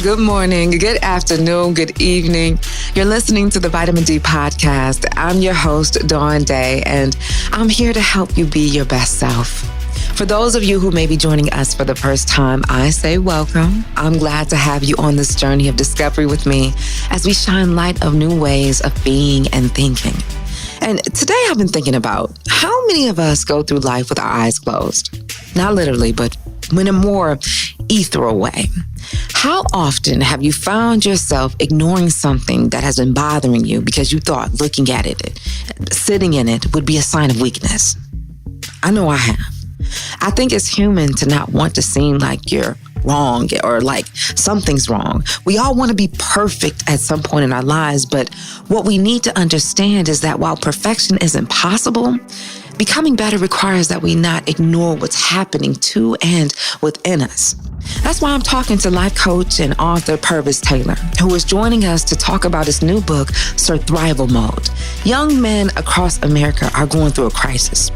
Good morning, good afternoon, good evening. You're listening to the Vitamin D podcast. I'm your host, Dawn Dai, and I'm here to help you be your best self. For those of you who may be joining us for the first time, I say welcome. I'm glad to have you on this journey of discovery with me as we shine light of new ways of being and thinking. And today I've been thinking about how many of us go through life with our eyes closed. Not literally, but in a more ethereal way. How often have you found yourself ignoring something that has been bothering you because you thought looking at it, sitting in it would be a sign of weakness? I know I have. I think it's human to not want to seem like you're wrong or like something's wrong. We all want to be perfect at some point in our lives, but what we need to understand is that while perfection isn't possible, becoming better requires that we not ignore what's happening to and within us. That's why I'm talking to life coach and author Pervis Taylor, who is joining us to talk about his new book, Surthrival Mode. Young men across America are going through a crisis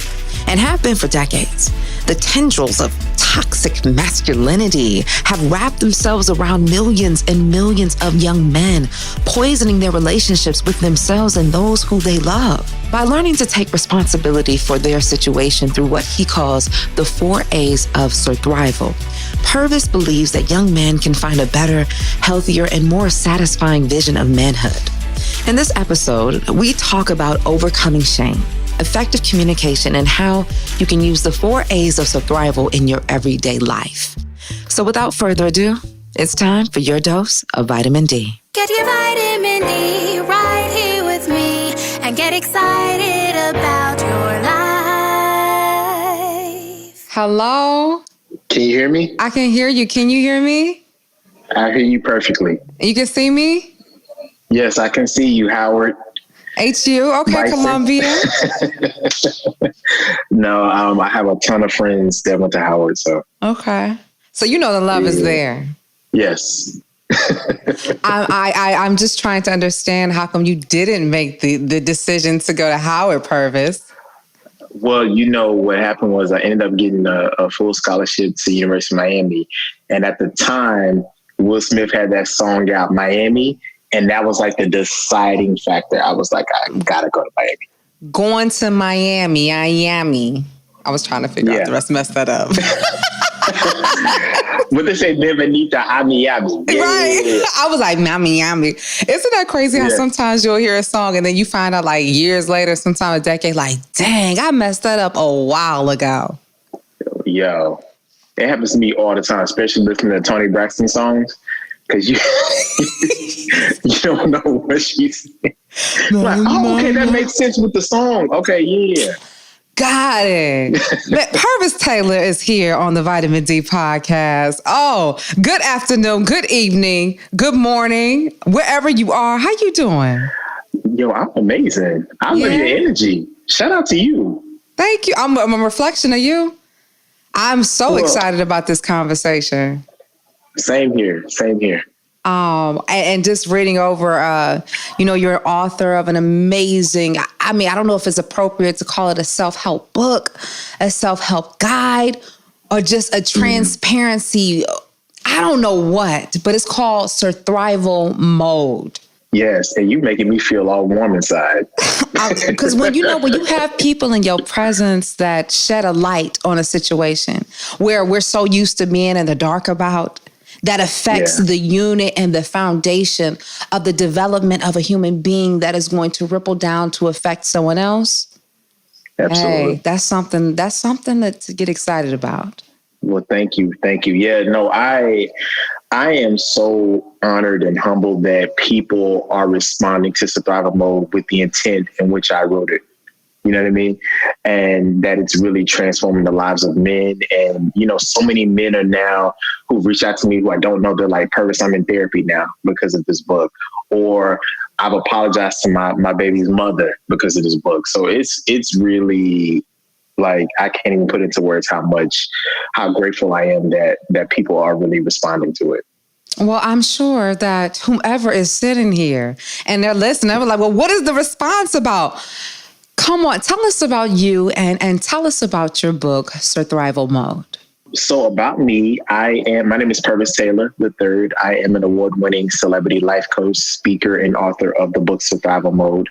and have been for decades. The tendrils of toxic masculinity have wrapped themselves around millions and millions of young men, poisoning their relationships with themselves and those who they love. By learning to take responsibility for their situation through what he calls the 4 A's of surthrival, Pervis believes that young men can find a better, healthier, and more satisfying vision of manhood. In this episode, we talk about overcoming shame, effective communication, and how you can use the 4 A's of surthrival in your everyday life. So without further ado, it's time for your dose of vitamin D. Get your vitamin D right here with me and get excited about your life. Hello? Can you hear me? I can hear you. Can you hear me? I hear you perfectly. You can see me? Yes, I can see you, Howard. HU? Okay, Bison. Columbia. No, I have a ton of friends that went to Howard, so. Okay. So you know the love is there. Yes. I'm just trying to understand how come you didn't make the decision to go to Howard, Pervis. Well, you know, what happened was I ended up getting a full scholarship to University of Miami. And at the time, Will Smith had that song out, Miami. And that was like the deciding factor. I was like, I gotta go to Miami. Going to Miami. I was trying to figure out the rest, messed that up. What they say, Bienvenida a Miami. Right. Yeah. I was like, Miami. Isn't that crazy how sometimes you'll hear a song and then you find out like years later, sometime a decade, like, dang, I messed that up a while ago. Yo, it happens to me all the time, especially listening to Toni Braxton songs. Because you don't know what she's saying. Like, oh, okay, that makes sense with the song. Okay, yeah. Got it. Pervis Taylor is here on the Vitamin D podcast. Oh, good afternoon, good evening, good morning, wherever you are. How you doing? Yo, I'm amazing. I love your energy. Shout out to you. Thank you. I'm a reflection of you. I'm so excited about this conversation. Same here. And just reading over, you're an author of an amazing, I don't know if it's appropriate to call it a self-help book, a self-help guide, or just a transparency. I don't know what, but it's called Surthrival Mode. Yes, and you making me feel all warm inside. Because when you have people in your presence that shed a light on a situation where we're so used to being in the dark about, that affects the unit and the foundation of the development of a human being that is going to ripple down to affect someone else. Absolutely. Hey, that's something to get excited about. Well, thank you. Yeah, no, I am so honored and humbled that people are responding to Surthrival Mode with the intent in which I wrote it. You know what I mean? And that it's really transforming the lives of men. And, so many men are now who've reached out to me who I don't know. They're like, Pervis, I'm in therapy now because of this book. Or I've apologized to my baby's mother because of this book. So it's really like, I can't even put into words how grateful I am that people are really responding to it. Well, I'm sure that whomever is sitting here and they're listening, they're like, well, what is the response about? Come on, tell us about you and tell us about your book, Surthrival Mode. So about me, my name is Pervis Taylor III. I am an award-winning celebrity life coach, speaker, and author of the book Surthrival Mode.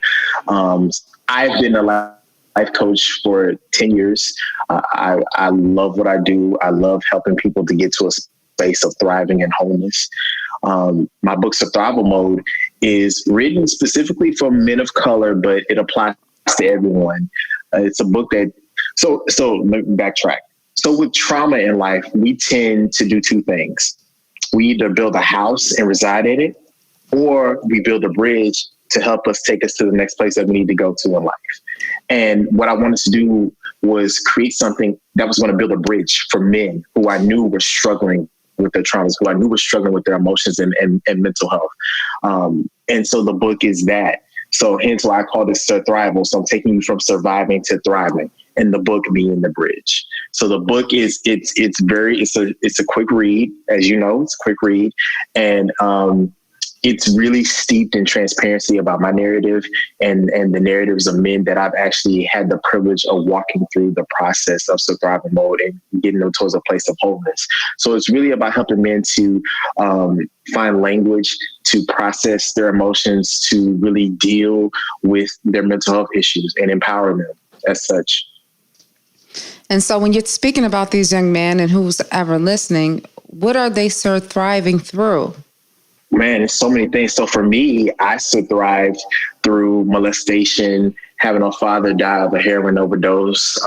I've been a life coach for 10 years. I love what I do. I love helping people to get to a space of thriving and wholeness. My book Surthrival Mode is written specifically for men of color, but it applies to everyone. It's a book that, so let me backtrack. So with trauma in life, we tend to do two things. We either build a house and reside in it, or we build a bridge to help us take us to the next place that we need to go to in life. And what I wanted to do was create something that was going to build a bridge for men who I knew were struggling with their traumas, who I knew were struggling with their emotions and mental health. And so the book is that. So hence why I call this Surthrival. So I'm taking you from surviving to thriving, and the book being the bridge. So the book is, it's a quick read, as you know, it's a quick read. And, it's really steeped in transparency about my narrative and the narratives of men that I've actually had the privilege of walking through the process of Surthrival Mode and getting them towards a place of wholeness. So it's really about helping men to find language to process their emotions, to really deal with their mental health issues and empower them as such. And so when you're speaking about these young men and who's ever listening, what are they thriving through? Man, it's so many things. So for me, I survived through molestation, having a father die of a heroin overdose,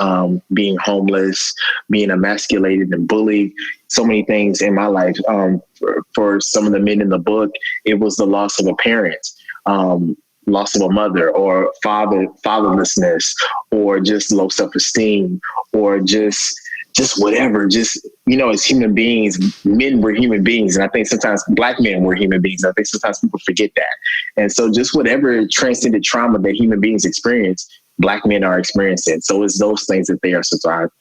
being homeless, being emasculated and bullied, so many things in my life. For some of the men in the book, it was the loss of a parent, loss of a mother, or fatherlessness, or just low self-esteem, or just whatever, as human beings, men were human beings. And I think sometimes Black men were human beings. I think sometimes people forget that. And so just whatever transcended trauma that human beings experience, Black men are experiencing. So it's those things that they are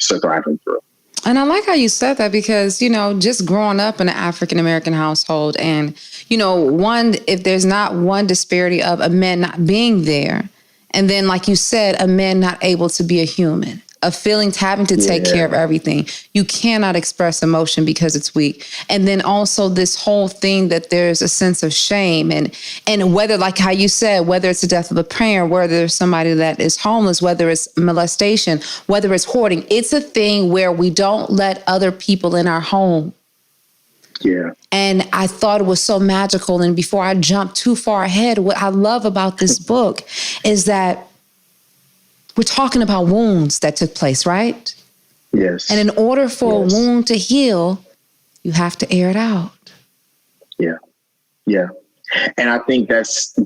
surviving through. And I like how you said that because, just growing up in an African-American household and, if there's not one disparity of a man not being there, and then, like you said, a man not able to be a human, a feeling having to take care of everything. You cannot express emotion because it's weak. And then also this whole thing that there's a sense of shame and whether, like how you said, whether it's the death of a parent, whether there's somebody that is homeless, whether it's molestation, whether it's hoarding, it's a thing where we don't let other people in our home. Yeah. And I thought it was so magical. And before I jump too far ahead, what I love about this book is that we're talking about wounds that took place, right? Yes. And in order for a wound to heal, you have to air it out. Yeah. Yeah. And I think that's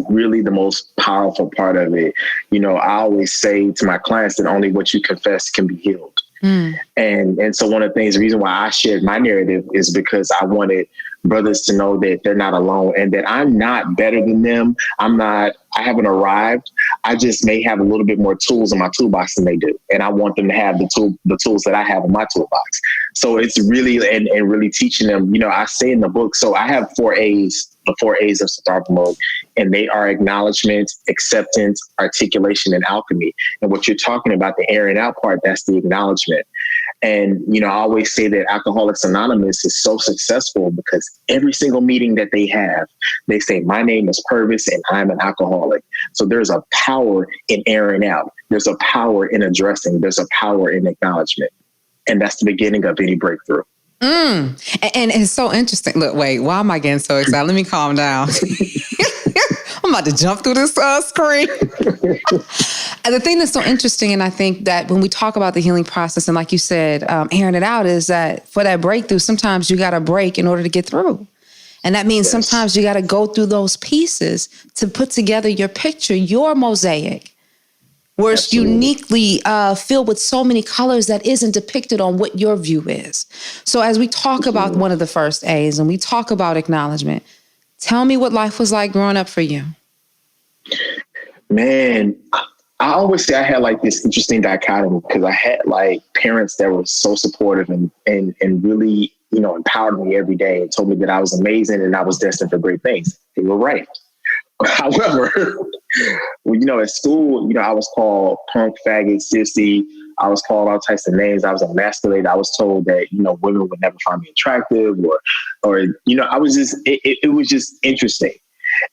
really the most powerful part of it. I always say to my clients that only what you confess can be healed. And so one of the things, the reason why I shared my narrative is because I wanted brothers to know that they're not alone and that I'm not better than them. I haven't arrived. I just may have a little bit more tools in my toolbox than they do. And I want them to have the tools that I have in my toolbox. So it's really, and really teaching them, I say in the book, so I have 4 A's, the 4 A's of Surthrival Mode, and they are acknowledgement, acceptance, articulation, and alchemy. And what you're talking about, the airing out part, that's the acknowledgement. And, I always say that Alcoholics Anonymous is so successful because every single meeting that they have, they say, my name is Pervis and I'm an alcoholic. So there's a power in airing out. There's a power in addressing. There's a power in acknowledgement. And that's the beginning of any breakthrough. And it's so interesting. Look, wait, why am I getting so excited? Let me calm down. I'm about to jump through this screen. And the thing that's so interesting, and I think that when we talk about the healing process, and like you said, airing it out, is that for that breakthrough, sometimes you got to break in order to get through. And that means sometimes you got to go through those pieces to put together your picture, your mosaic, where it's uniquely filled with so many colors that isn't depicted on what your view is. So as we talk about one of the first A's and we talk about acknowledgement, tell me what life was like growing up for you. Man, I always say I had like this interesting dichotomy because I had like parents that were so supportive and really, empowered me every day and told me that I was amazing and I was destined for great things. They were right. However, at school, I was called punk, faggot, sissy, I was called all types of names. I was emasculated. I was told that, women would never find me attractive or I was just, it was just interesting.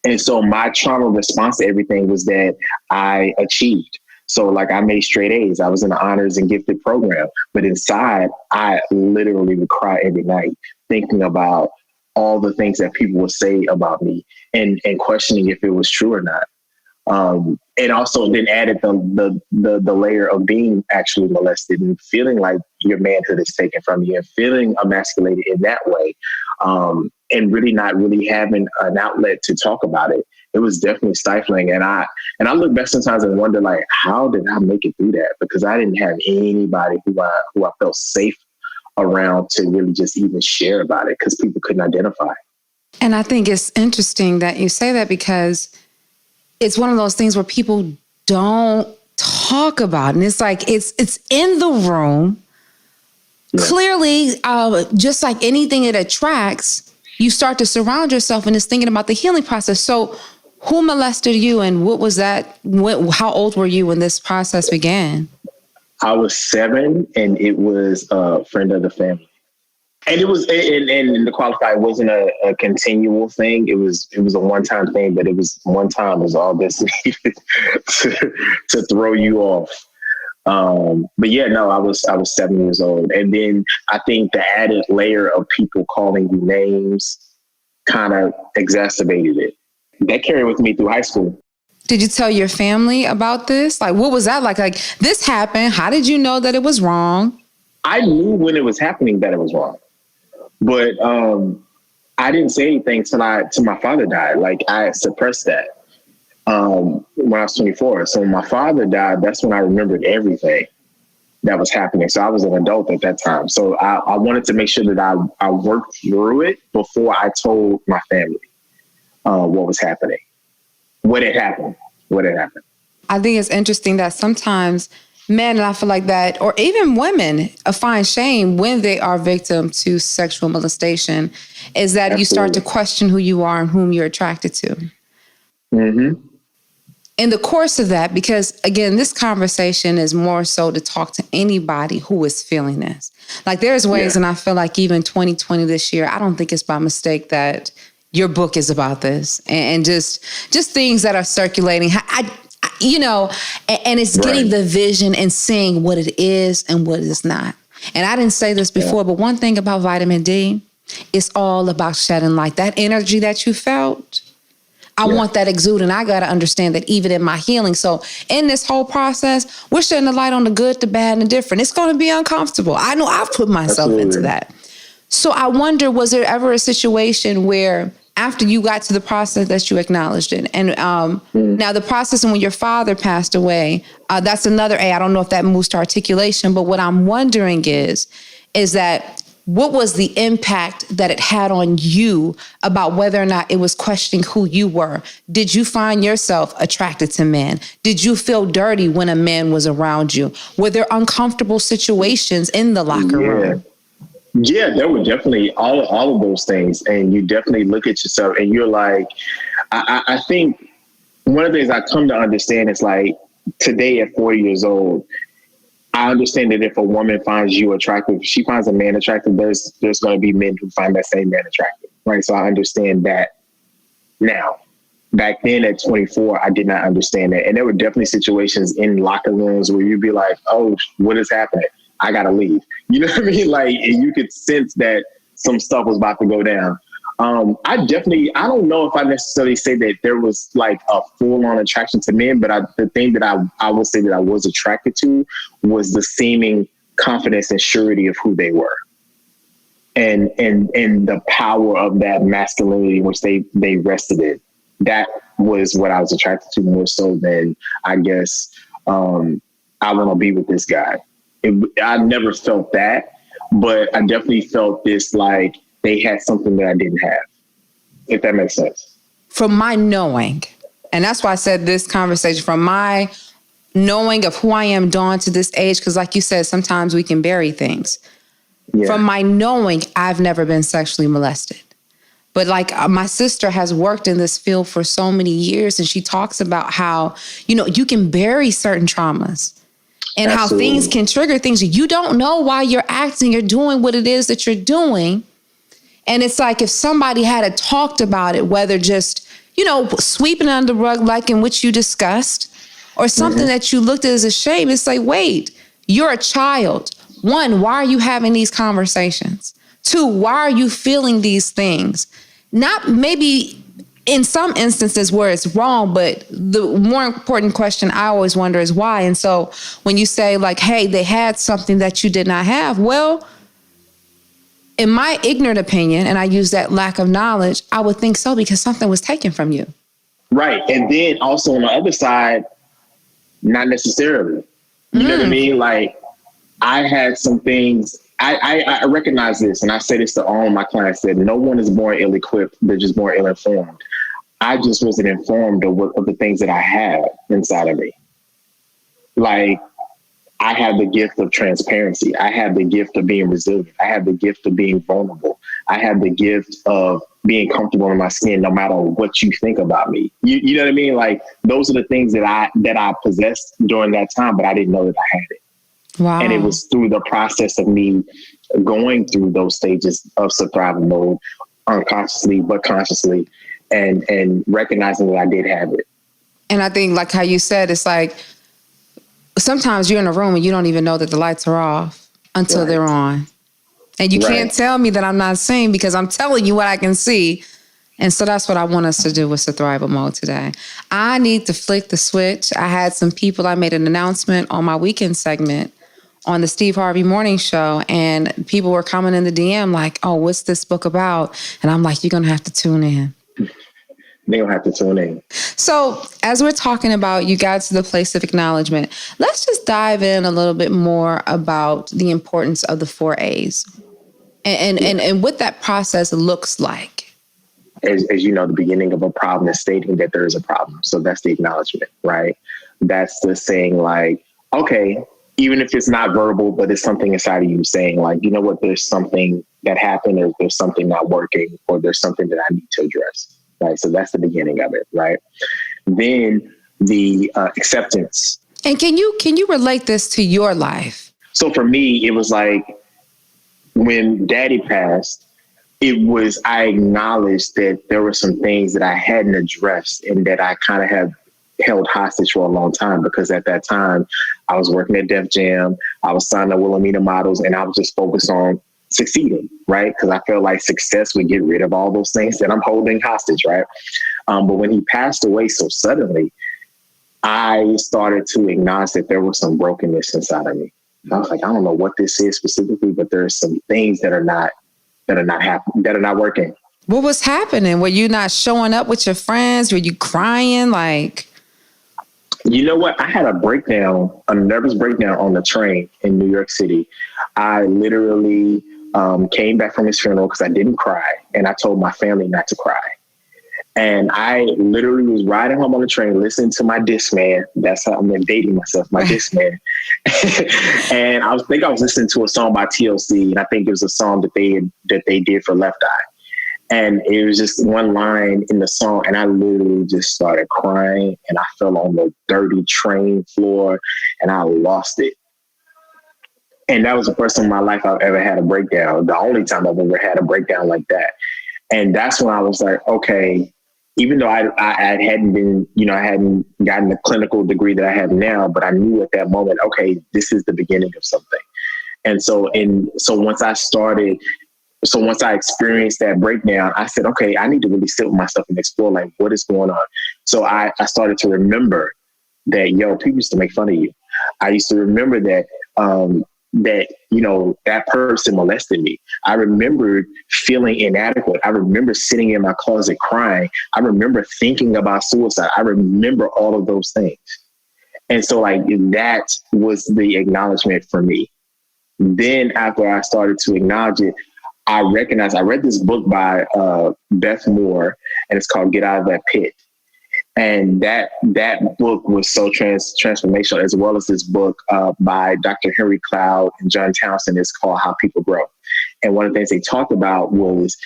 And so my trauma response to everything was that I achieved. So like I made straight A's. I was in the honors and gifted program, but inside I literally would cry every night thinking about all the things that people would say about me and questioning if it was true or not. And also then added the layer of being actually molested and feeling like your manhood is taken from you and feeling emasculated in that way. And really not really having an outlet to talk about it. It was definitely stifling. And I look back sometimes and wonder, like, how did I make it through that? Because I didn't have anybody who I felt safe around to really just even share about it because people couldn't identify. And I think it's interesting that you say that because it's one of those things where people don't talk about. And it's like, it's in the room. Yeah. Clearly, just like anything it attracts, you start to surround yourself and it's thinking about the healing process. So who molested you and what was that? How old were you when this process began? I was 7 and it was a friend of the family. And it was, and to qualify, it wasn't a continual thing. It was a one-time thing, but it was one time was all this needed to throw you off. But yeah, no, I was 7 years old. And then I think the added layer of people calling you names kind of exacerbated it. That carried with me through high school. Did you tell your family about this? Like, what was that like? Like, this happened. How did you know that it was wrong? I knew when it was happening that it was wrong. But I didn't say anything till my father died. Like, I suppressed that when I was 24. So when my father died, that's when I remembered everything that was happening. So I was an adult at that time. So I wanted to make sure that I worked through it before I told my family what was happening, what had happened. I think it's interesting that sometimes men, and I feel like that, or even women, find shame when they are victim to sexual molestation, is that Absolutely. You start to question who you are and whom you're attracted to. Mm-hmm. In the course of that, because again, this conversation is more so to talk to anybody who is feeling this. Like there's ways, and I feel like even 2020 this year, I don't think it's by mistake that your book is about this and just things that are circulating. And it's getting the vision and seeing what it is and what it is not. And I didn't say this before, but one thing about vitamin D, it's all about shedding light. That energy that you felt, I want that exude. And I got to understand that even in my healing. So in this whole process, we're shedding the light on the good, the bad, and the different. It's going to be uncomfortable. I know I've put myself into that. So I wonder, was there ever a situation where after you got to the process that you acknowledged it? And now the process and when your father passed away, that's another A. I don't know if that moves to articulation, but what I'm wondering is that what was the impact that it had on you about whether or not it was questioning who you were? Did you find yourself attracted to men? Did you feel dirty when a man was around you? Were there uncomfortable situations in the locker room? Yeah, there were definitely all of those things. And you definitely look at yourself and you're like, I think one of the things I come to understand is like today at 40 years old, I understand that if a woman finds you attractive, if she finds a man attractive, there's going to be men who find that same man attractive, right? So I understand that now. Back then at 24, I did not understand that. And there were definitely situations in locker rooms where you'd be like, oh, what is happening? I got to leave. You know what I mean? Like, and you could sense that some stuff was about to go down. I don't know if I necessarily say that there was like a full-on attraction to men, but the thing that I will say that I was attracted to was the seeming confidence and surety of who they were. And the power of that masculinity which they rested in. That was what I was attracted to more so than, I guess, I want to be with this guy. I never felt that, but I definitely felt this like they had something that I didn't have, if that makes sense. From my knowing, and that's why I said this conversation, from my knowing of who I am, Dawn, to this age, because like you said, sometimes we can bury things. Yeah. From my knowing, I've never been sexually molested. But like my sister has worked in this field for so many years, and she talks about how, you can bury certain traumas. and how things can trigger things. You don't know why you're acting, you're doing what it is that you're doing. And it's like if somebody had talked about it, whether just, sweeping it under the rug like in which you discussed, or something that you looked at as a shame, it's like, wait, you're a child. One, why are you having these conversations? Two, why are you feeling these things? Not maybe in some instances where it's wrong, but the more important question I always wonder is why. And so when you say like, hey, they had something that you did not have, well, in my ignorant opinion, and I use that lack of knowledge, I would think so because something was taken from you. Right. And then also on the other side, not necessarily. You know what I mean? Like I had some things, I recognize this, and I say this to all my clients, that no one is born ill-equipped, they're just born ill-informed. I just wasn't informed of the things that I had inside of me. Like I have the gift of transparency. I have the gift of being resilient. I have the gift of being vulnerable. I have the gift of being comfortable in my skin, no matter what you think about me. You know what I mean? Like those are the things that I possessed during that time, but I didn't know that I had it. Wow. And it was through the process of me going through those stages of surthrival mode, unconsciously, but consciously, and recognizing that I did have it. And I think like how you said, it's like, sometimes you're in a room and you don't even know that the lights are off until they're on. And you can't tell me that I'm not seeing because I'm telling you what I can see. And so that's what I want us to do with Surthrival Mode today. I need to flick the switch. I had some people, I made an announcement on my weekend segment on the Steve Harvey Morning Show, and people were coming in the DM like, oh, what's this book about? And I'm like, you're going to have to tune in. They don't have to tune in. So as we're talking about, you got to the place of acknowledgement. Let's just dive in a little bit more about the importance of the 4 A's and what that process looks like. As you know, the beginning of a problem is stating that there is a problem. So that's the acknowledgement, right? That's the saying like, okay, even if it's not verbal, but it's something inside of you saying like, you know what, there's something that happened, or there's something not working, or there's something that I need to address. Right. So that's the beginning of it. Right. Then the acceptance. And can you relate this to your life? So for me, it was like when Daddy passed, I acknowledged that there were some things that I hadn't addressed and that I kind of have held hostage for a long time, because at that time I was working at Def Jam. I was signing up Wilhelmina models, and I was just focused on succeeding, right? Because I felt like success would get rid of all those things that I'm holding hostage, right? But when he passed away so suddenly, I started to acknowledge that there was some brokenness inside of me. I was like, I don't know what this is specifically, but there's some things that are not working. What was happening? Were you not showing up with your friends? Were you crying? Like, you know what? I had a nervous breakdown on the train in New York City. I literally came back from his funeral because I didn't cry, and I told my family not to cry. And I literally was riding home on the train, listening to my Discman. That's how I'm dating myself, my Discman. And I was listening to a song by TLC, and I think it was a song that they did for Left Eye. And it was just one line in the song, and I literally just started crying, and I fell on the dirty train floor, and I lost it. And that was the first time in my life I've ever had a breakdown. The only time I've ever had a breakdown like that. And that's when I was like, okay, even though I hadn't been, I hadn't gotten the clinical degree that I have now, but I knew at that moment, okay, this is the beginning of something. And so once I experienced that breakdown, I said, okay, I need to really sit with myself and explore like what is going on. So I started to remember that, people used to make fun of you. I used to remember that, that person molested me. I remembered feeling inadequate. I remember sitting in my closet crying. I remember thinking about suicide. I remember all of those things. And so like that was the acknowledgement for me. Then after I started to acknowledge it, I read this book by Beth Moore, and it's called Get Out of That Pit. And that book was so transformational, as well as this book by Dr. Henry Cloud and John Townsend. It's called How People Grow. And one of the things they talked about was,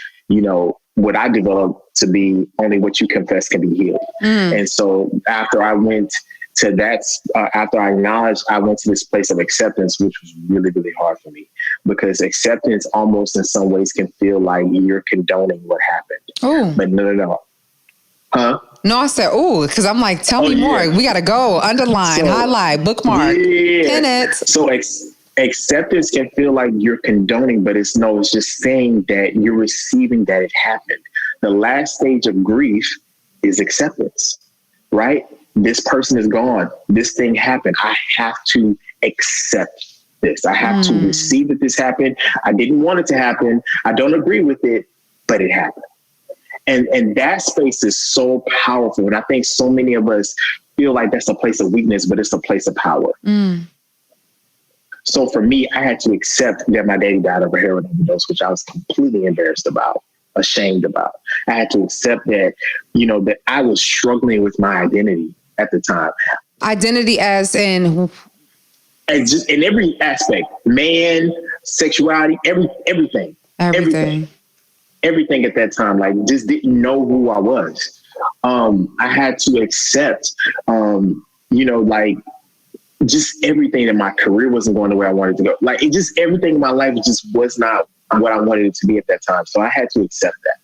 what I developed to be only what you confess can be healed. And so after I went to that, after I acknowledged, I went to this place of acceptance, which was really, really hard for me, because acceptance almost in some ways can feel like you're condoning what happened. Oh, but no. Huh? No, I said, ooh, because I'm like, tell me more. We got to go. Underline, highlight, bookmark, pin it. So acceptance can feel like you're condoning, but it's just saying that you're receiving that it happened. The last stage of grief is acceptance, right? This person is gone. This thing happened. I have to accept this. I have to receive that this happened. I didn't want it to happen. I don't agree with it, but it happened. And that space is so powerful. And I think so many of us feel like that's a place of weakness, but it's a place of power. So for me, I had to accept that my daddy died of a heroin overdose, which I was completely embarrassed about, ashamed about. I had to accept that, that I was struggling with my identity at the time. Identity as in? As just in every aspect, man, sexuality, everything. Everything at that time, like, just didn't know who I was. I had to accept, like, just everything, that my career wasn't going the way I wanted to go. Like, it just, everything in my life just was not what I wanted it to be at that time. So I had to accept that.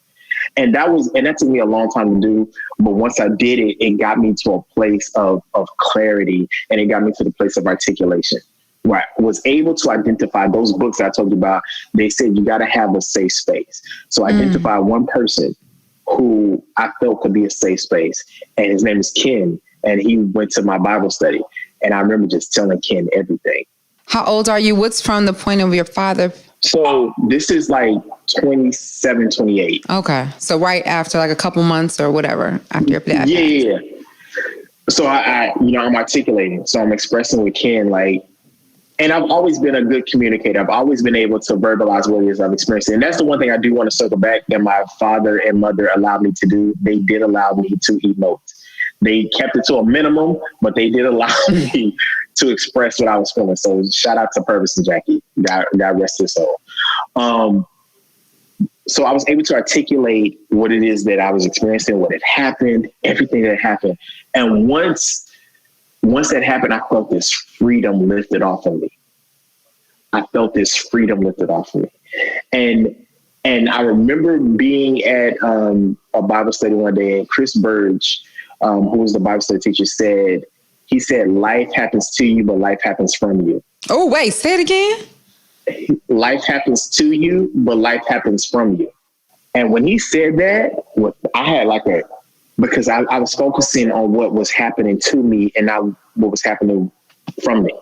And that took me a long time to do. But once I did it, it got me to a place of clarity, and it got me to the place of articulation, where I was able to identify those books I told you about. They said you got to have a safe space. So I identified one person who I felt could be a safe space, and his name is Ken, and he went to my Bible study. And I remember just telling Ken everything. How old are you? What's from the point of your father? So this is like 27, 28. Okay. So right after, like, a couple months or whatever after your dad. Yeah. So I'm articulating. So I'm expressing with Ken, like, and I've always been a good communicator. I've always been able to verbalize what it is I've experienced. And that's the one thing I do want to circle back that my father and mother allowed me to do. They did allow me to emote. They kept it to a minimum, but they did allow me to express what I was feeling. So shout out to Pervis and Jackie. God rest his soul. So I was able to articulate what it is that I was experiencing, what had happened, everything that happened. And once that happened, I felt this freedom lifted off of me. And I remember being at a Bible study one day, and Chris Burge, who was the Bible study teacher, said, life happens to you, but life happens from you. Oh, wait, say it again. Life happens to you, but life happens from you. And when he said that, I had because I was focusing on what was happening to me and not what was happening from me.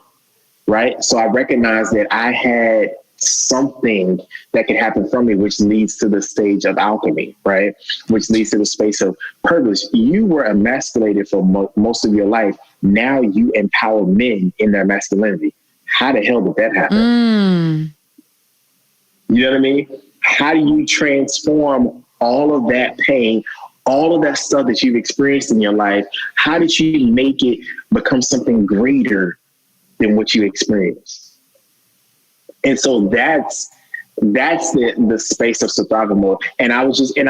Right. So I recognized that I had something that could happen from me, which leads to the stage of alchemy, right? Which leads to the space of purpose. You were emasculated for most of your life. Now you empower men in their masculinity. How the hell did that happen? You know what I mean? How do you transform all of that pain, all of that stuff that you've experienced in your life? How did you make it become something greater than what you experienced? And so that's the space of surthrival mode. And I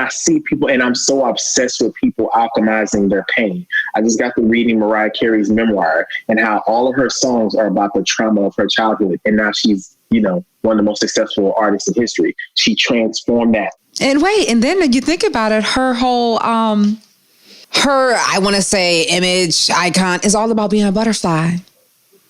see people, and I'm so obsessed with people alchemizing their pain. I just got to reading Mariah Carey's memoir, and how all of her songs are about the trauma of her childhood. And now she's, one of the most successful artists in history. She transformed that. And then you think about it, her whole, I want to say, image icon is all about being a butterfly.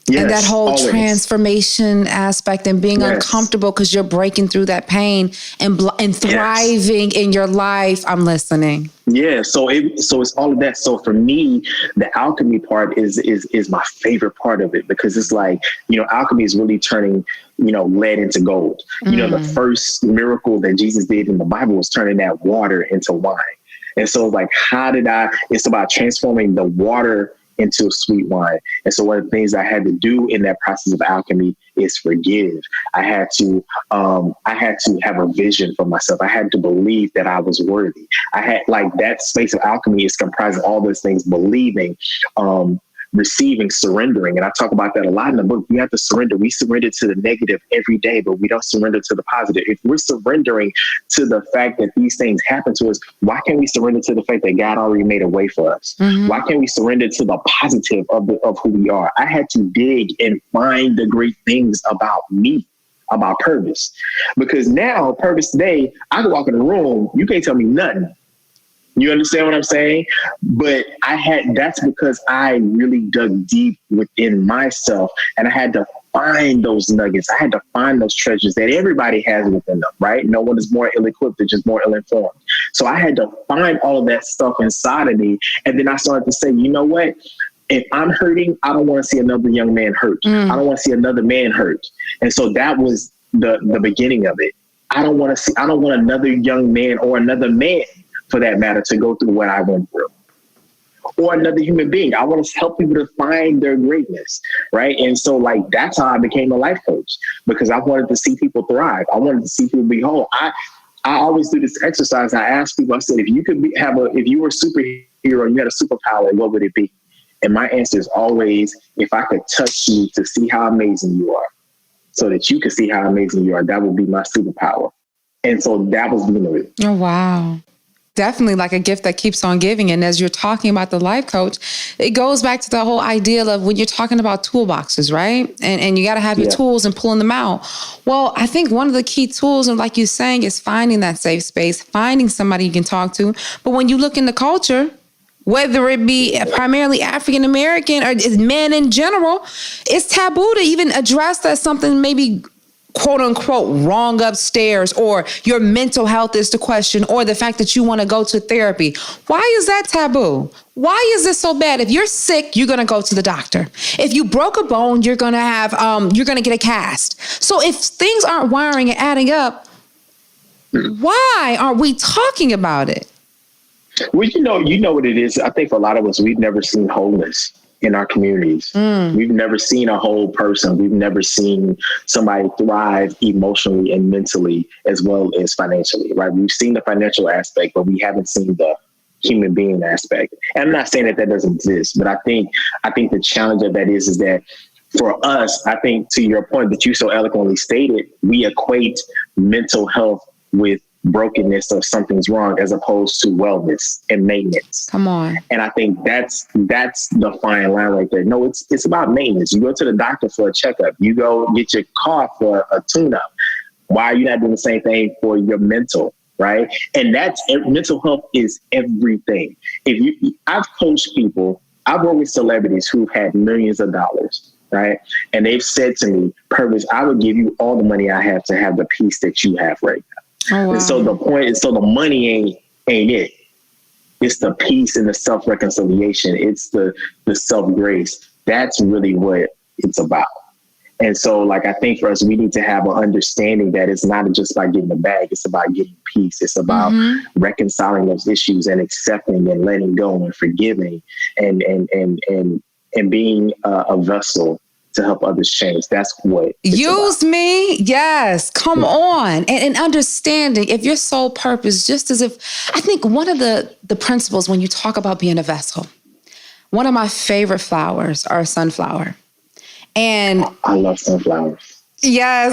Yes, and that whole transformation aspect and being uncomfortable because you're breaking through that pain and thriving in your life. I'm listening. Yeah. So it's all of that. So for me, the alchemy part is my favorite part of it, because it's like, alchemy is really turning, lead into gold. The first miracle that Jesus did in the Bible was turning that water into wine. And so like, it's about transforming the water into sweet wine. And so one of the things I had to do in that process of alchemy is forgive. I had to have a vision for myself. I had to believe that I was worthy. I had that space of alchemy is comprised of all those things, believing, receiving, surrendering. And I talk about that a lot in the book. We have to surrender. We surrender to the negative every day, but we don't surrender to the positive. If we're surrendering to the fact that these things happen to us, why can't we surrender to the fact that God already made a way for us? Mm-hmm. Why can't we surrender to the positive of who we are? I had to dig and find the great things about me, about Pervis. Because now, Pervis today, I can walk in the room, you can't tell me nothing. You understand what I'm saying? But that's because I really dug deep within myself, and I had to find those nuggets. I had to find those treasures that everybody has within them, right? No one is more ill-equipped, they're just more ill-informed. So I had to find all of that stuff inside of me. And then I started to say, you know what? If I'm hurting, I don't want to see another young man hurt. I don't want to see another man hurt. And so that was the beginning of it. I don't want another young man or another man, for that matter, to go through what I went through, or another human being. I want to help people to find their greatness, right? And so, like, that's how I became a life coach, because I wanted to see people thrive. I wanted to see people be whole. I always do this exercise. I ask people, I said, if you could if you were a superhero and you had a superpower, what would it be? And my answer is always, if I could touch you to see how amazing you are, so that you could see how amazing you are, that would be my superpower. And so that was the Oh, wow. Definitely like a gift that keeps on giving. And as you're talking about the life coach, it goes back to the whole idea of when you're talking about toolboxes, right? And you got to have your tools and pulling them out. Well, I think one of the key tools, and like you're saying, is finding that safe space, finding somebody you can talk to. But when you look in the culture, whether it be primarily African-American or men in general, it's taboo to even address that something maybe quote unquote wrong upstairs, or your mental health is the question, or the fact that you want to go to therapy. Why is that taboo? Why is this so bad? If you're sick, you're going to go to the doctor. If you broke a bone, you're going to get a cast. So if things aren't wiring and adding up, why aren't we talking about it? Well, you know what it is. I think for a lot of us, we've never seen wholeness in our communities. We've never seen a whole person. We've never seen somebody thrive emotionally and mentally as well as financially, right? We've seen the financial aspect, but we haven't seen the human being aspect. And I'm not saying that doesn't exist, but I think the challenge of that is that for us, I think, to your point that you so eloquently stated, we equate mental health with brokenness or something's wrong, as opposed to wellness and maintenance. Come on. And I think that's the fine line right there. No, it's about maintenance. You go to the doctor for a checkup. You go get your car for a tune-up. Why are you not doing the same thing for your mental, right? And mental health is everything. I've coached people, I've worked with celebrities who've had millions of dollars, right? And they've said to me, Pervis, I would give you all the money I have to have the peace that you have right now. Oh, wow. And so the point is, the money ain't it. It's the peace and the self-reconciliation. It's the self-grace. That's really what it's about. And so, like, I think for us, we need to have an understanding that it's not just about getting the bag. It's about getting peace. It's about reconciling those issues and accepting and letting go and forgiving and being a vessel to help others change. That's what use me. Yes. Come on. And understanding if your sole purpose, just as if, I think one of the principles when you talk about being a vessel, one of my favorite flowers are sunflower. And I love sunflowers. Yes.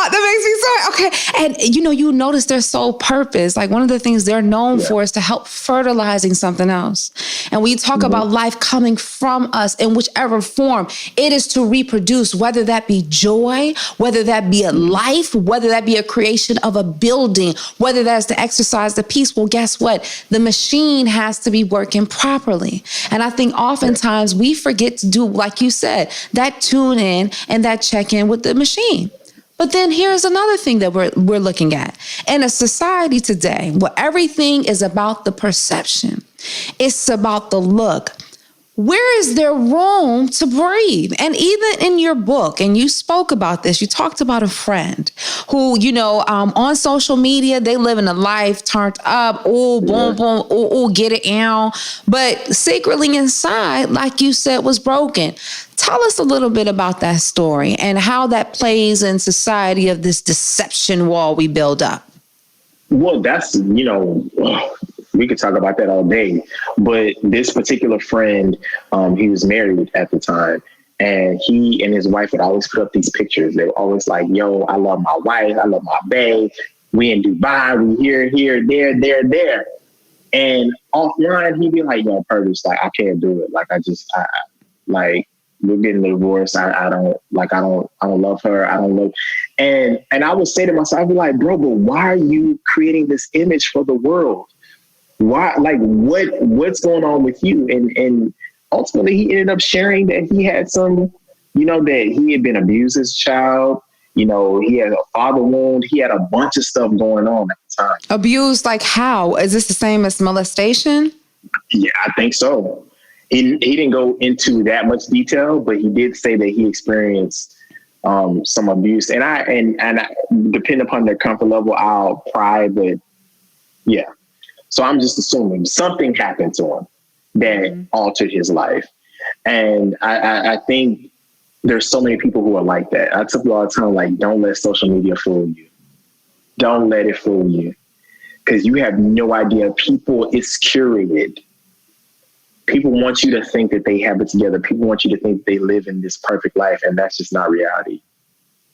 That makes me so, okay. And you notice their sole purpose, like one of the things they're known for is to help fertilizing something else. And we talk about life coming from us in whichever form, it is to reproduce, whether that be joy, whether that be a life, whether that be a creation of a building, whether that's to exercise the peace. Well, guess what? The machine has to be working properly. And I think oftentimes we forget to do, like you said, that tune in and that check in with the machine. But then here's another thing that we're looking at. In a society today where everything is about the perception, it's about the look. Where is there room to breathe? And even in your book, and you spoke about this, you talked about a friend who, on social media, they live in a life turned up, boom, get it out. But secretly inside, like you said, was broken. Tell us a little bit about that story and how that plays in society of this deception wall we build up. Well, that's, we could talk about that all day. But this particular friend, he was married at the time, and he and his wife would always put up these pictures. They were always like, yo, I love my wife. I love my babe. We in Dubai. We here, there. And offline, he'd be like, yo, Pervis, like, I can't do it. Like, like, we're getting a divorce. I don't love her. I don't love. And I would say to myself, I'd be like, bro, but why are you creating this image for the world? Why, like, what's going on with you? And ultimately, he ended up sharing that he had some, that he had been abused as a child. He had a father wound. He had a bunch of stuff going on at the time. Abused, like how? Is this the same as molestation? Yeah, I think so. He didn't go into that much detail, but he did say that he experienced some abuse. And I depending upon their comfort level, I'll pry, but yeah. So I'm just assuming something happened to him that altered his life. And I think there's so many people who are like that. I tell people all the time, like, don't let social media fool you. Don't let it fool you. Because you have no idea. It's curated. People want you to think that they have it together. People want you to think they live in this perfect life, and that's just not reality.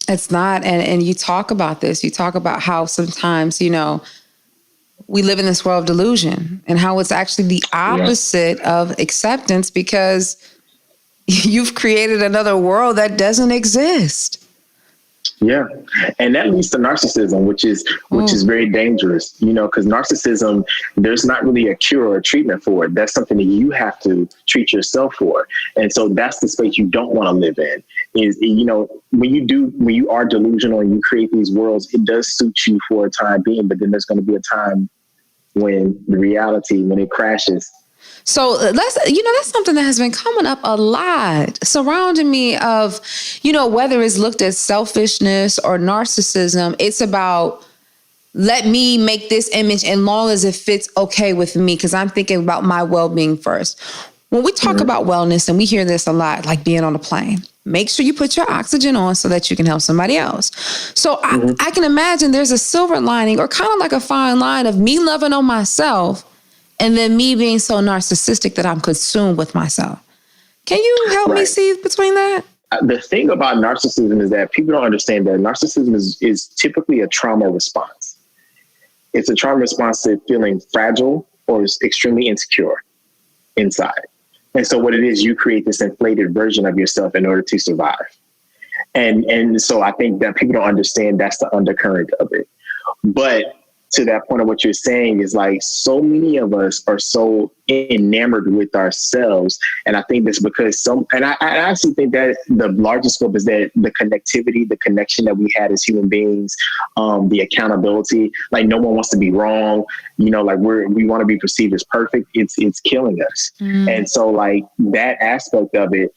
It's not. And you talk about this. You talk about how sometimes, we live in this world of delusion, and how it's actually the opposite of acceptance, because you've created another world that doesn't exist. Yeah. And that leads to narcissism, which is very dangerous, because narcissism, there's not really a cure or a treatment for it. That's something that you have to treat yourself for. And so that's the space you don't want to live in is, when you are delusional and you create these worlds, it does suit you for a time being, but then there's going to be a time when it crashes. So that's something that has been coming up a lot surrounding me of, whether it's looked at selfishness or narcissism, it's about, let me make this image as long as it fits okay with me, because I'm thinking about my well-being first. When we talk about wellness, and we hear this a lot, like being on a plane, make sure you put your oxygen on so that you can help somebody else. So I can imagine there's a silver lining, or kind of like a fine line, of me loving on myself and then me being so narcissistic that I'm consumed with myself. Can you help me see between that? The thing about narcissism is that people don't understand that narcissism is typically a trauma response. It's a trauma response to feeling fragile or extremely insecure inside. And so what it is, you create this inflated version of yourself in order to survive. And so I think that people don't understand that's the undercurrent of it. But to that point of what you're saying is, like, so many of us are so enamored with ourselves. And I think that's because I actually think that the largest scope is that the connectivity, the connection that we had as human beings, the accountability, like, no one wants to be wrong, like we want to be perceived as perfect. It's killing us. And so, like, that aspect of it,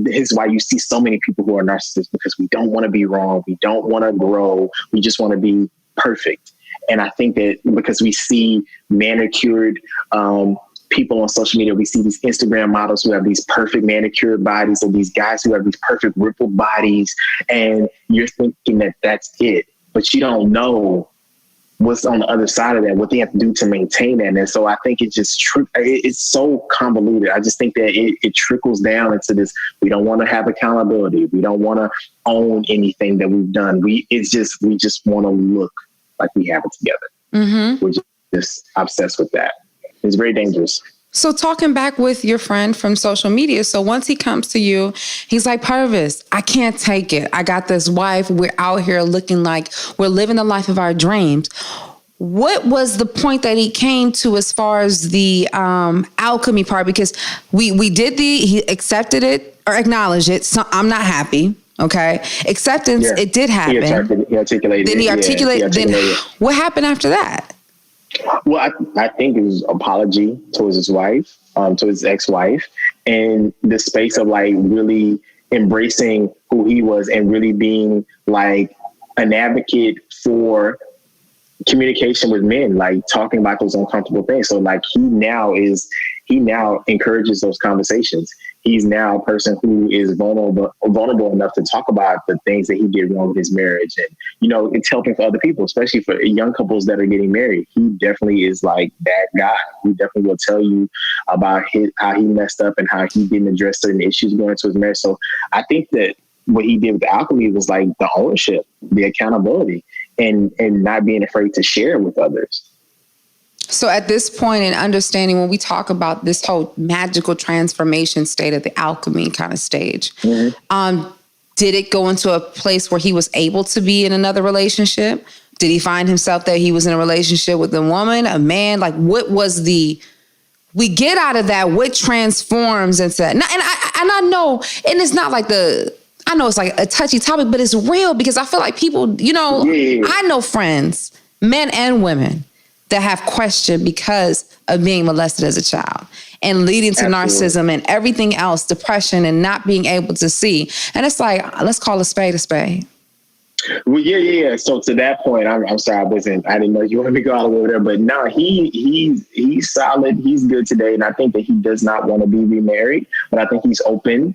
is why you see so many people who are narcissists, because we don't want to be wrong. We don't want to grow. We just want to be perfect. And I think that because we see manicured people on social media, we see these Instagram models who have these perfect manicured bodies, and these guys who have these perfect rippled bodies, and you're thinking that that's it, but you don't know what's on the other side of that, what they have to do to maintain that. And so I think it just it's so convoluted. I just think that it trickles down into this. We don't want to have accountability. We don't want to own anything that we've done. We just want to look like we have it together. We're just obsessed with that. It's very dangerous. So talking back with your friend from social media, so once he comes to you, he's like, Pervis, I can't take it. I got this wife. We're out here looking like we're living the life of our dreams. What was the point that he came to as far as the alchemy part? Because he accepted it or acknowledged it. So I'm not happy. Okay. Acceptance, it did happen. He articulated. Then he articulated. Then what happened after that? Well, I think it was apology towards his wife, to his ex-wife, and the space of, like, really embracing who he was and really being, like, an advocate for communication with men, like talking about those uncomfortable things. So, like, he now encourages those conversations. he's now a person who is vulnerable enough to talk about the things that he did wrong with his marriage. And, you know, it's helping for other people, especially for young couples that are getting married. He definitely is like that guy. He definitely will tell you about how he messed up and how he didn't address certain issues going into his marriage. So I think that what he did with the alchemy was like the ownership, the accountability, and not being afraid to share with others. So at this point in understanding, when we talk about this whole magical transformation state of the alchemy kind of stage, did it go into a place where he was able to be in another relationship? Did he find himself that he was in a relationship with a woman, a man? Like, what was we get out of that? What transforms into that? And I know, and it's not like I know it's like a touchy topic, but it's real because I feel like people, you know, I know friends, men and women, that have questioned because of being molested as a child and leading to narcissism and everything else, depression and not being able to see. And it's like, let's call a spade a spade. Well, yeah. So to that point, I'm sorry, I didn't know you wanted me to go all the way over there, but no, he's solid. He's good today. And I think that he does not want to be remarried, but I think he's open.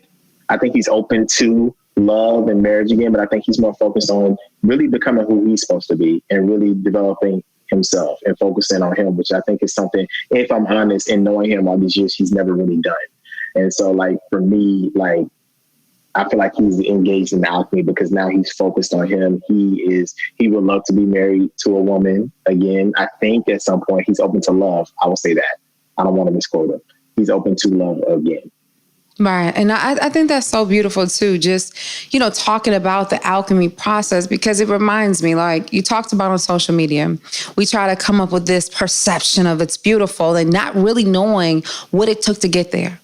I think he's open to love and marriage again, but I think he's more focused on really becoming who he's supposed to be and really developing himself and focusing on him, which I think is something, if I'm honest, in knowing him all these years, he's never really done. And so like, for me, like, I feel like he's engaged in the alchemy because now he's focused on him. He would love to be married to a woman again. I think at some point he's open to love. I will say that. I don't want to misquote him. He's open to love again. Right. And I think that's so beautiful too, just, you know, talking about the alchemy process, because it reminds me, like you talked about on social media, we try to come up with this perception of it's beautiful and not really knowing what it took to get there.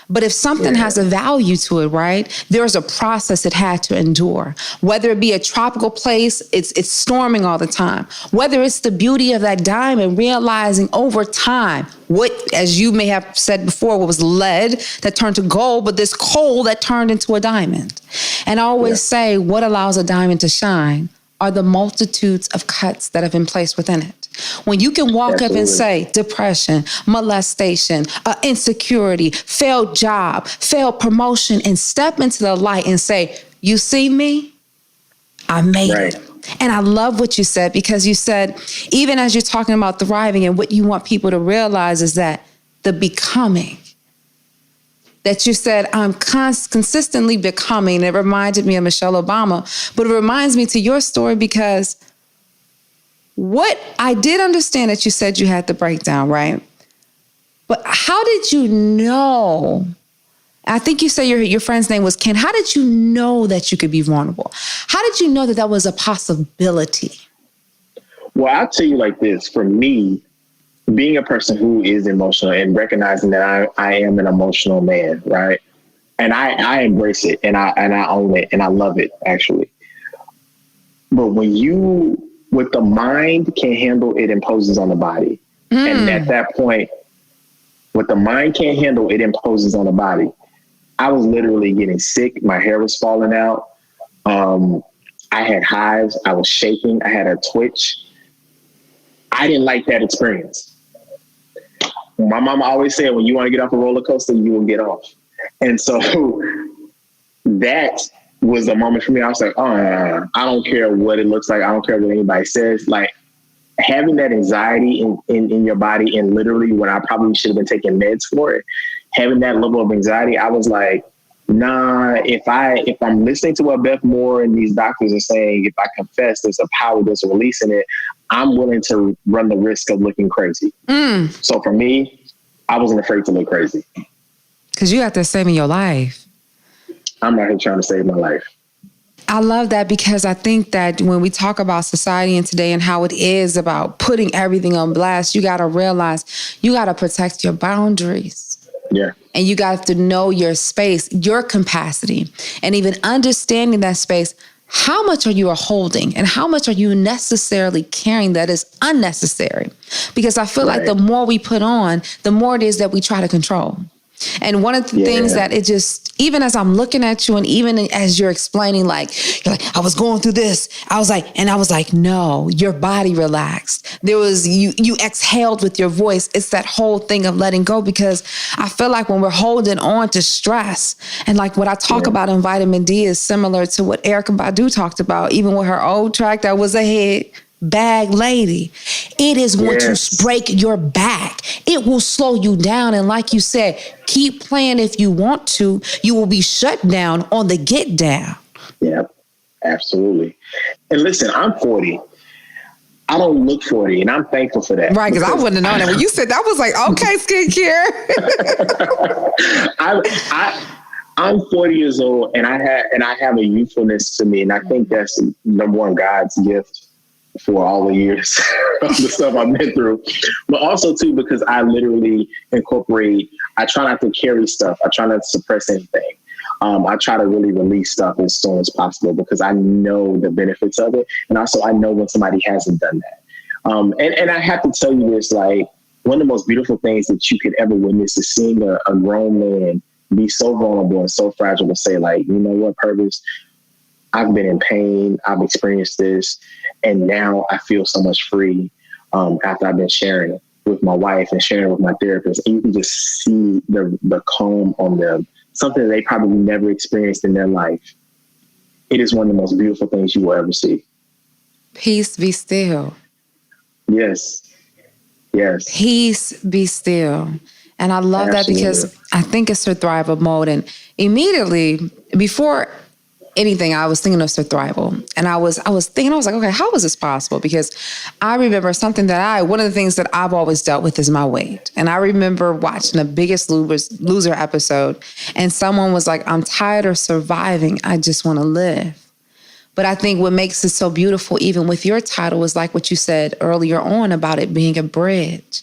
But if something has a value to it, right, there's a process it had to endure. Whether it be a tropical place, it's storming all the time. Whether it's the beauty of that diamond, realizing over time what, as you may have said before, what was lead that turned to gold, but this coal that turned into a diamond. And I always say what allows a diamond to shine are the multitudes of cuts that have been placed within it. When you can walk up and say depression, molestation, insecurity, failed job, failed promotion, and step into the light and say, you see me? I made it. And I love what you said, because you said, even as you're talking about thriving, and what you want people to realize is that the becoming, that you said, I'm consistently becoming. It reminded me of Michelle Obama, but it reminds me to your story, because what I did understand that you said you had the breakdown, right? But how did you know? I think you said your friend's name was Ken. How did you know that you could be vulnerable? How did you know that that was a possibility? Well, I'll tell you like this. For me, being a person who is emotional and recognizing that I am an emotional man, right? And I embrace it and I own it and I love it, actually. But what the mind can handle, it imposes on the body. And at that point, what the mind can't handle, it imposes on the body. I was literally getting sick. My hair was falling out. I had hives. I was shaking. I had a twitch. I didn't like that experience. My mama always said, when you want to get off a roller coaster, you will get off. And so that was a moment for me. I was like, I don't care what it looks like. I don't care what anybody says. Like, having that anxiety in your body, and literally when I probably should have been taking meds for it, having that level of anxiety, I was like, nah, if I'm listening to what Beth Moore and these doctors are saying, if I confess there's a power, there's a release in it, I'm willing to run the risk of looking crazy. So for me, I wasn't afraid to look crazy. Because you have to save your life. I'm out here trying to save my life. I love that, because I think that when we talk about society and today and how it is about putting everything on blast, you got to realize you got to protect your boundaries. Yeah. And you got to know your space, your capacity, and even understanding that space. How much are you holding and how much are you necessarily carrying that is unnecessary? Because I feel like the more we put on, the more it is that we try to control. And one of the things that it just, even as I'm looking at you and even as you're explaining, you're like, I was going through this. I was like, no, your body relaxed. There was, you exhaled with your voice. It's that whole thing of letting go, because I feel like when we're holding on to stress, and like what I talk about in Vitamin D is similar to what Erykah Badu talked about, even with her old track that was a hit, Bag Lady. It is going to break your back. It will slow you down. And like you said, keep playing if you want to. You will be shut down on the get down. Yeah, absolutely. And listen, I'm 40. I don't look 40, and I'm thankful for that. Right, because I wouldn't have known that. When you said that, was like, okay, skincare. I'm 40 years old, and I have a youthfulness to me, and I think that's number one, God's gift for all the years of the stuff I've been through, but also too, because I literally incorporate, I try not to carry stuff. I try not to suppress anything. I try to really release stuff as soon as possible, because I know the benefits of it. And also I know when somebody hasn't done that. And I have to tell you this, like, one of the most beautiful things that you could ever witness is seeing a grown man be so vulnerable and so fragile to say, like, you know what, Pervis, I've been in pain. I've experienced this. And now I feel so much free after I've been sharing it with my wife and sharing it with my therapist. And you can just see the calm on them, something that they probably never experienced in their life. It is one of the most beautiful things you will ever see. Peace be still. Yes. Yes. Peace be still. And I love Absolutely. that, because I think it's surthrival mode. And immediately before anything, I was thinking of surthrival. And I was thinking, okay, how is this possible? Because I remember one of the things that I've always dealt with is my weight. And I remember watching the Biggest Loser episode, and someone was like, I'm tired of surviving. I just want to live. But I think what makes it so beautiful, even with your title, is like what you said earlier on about it being a bridge.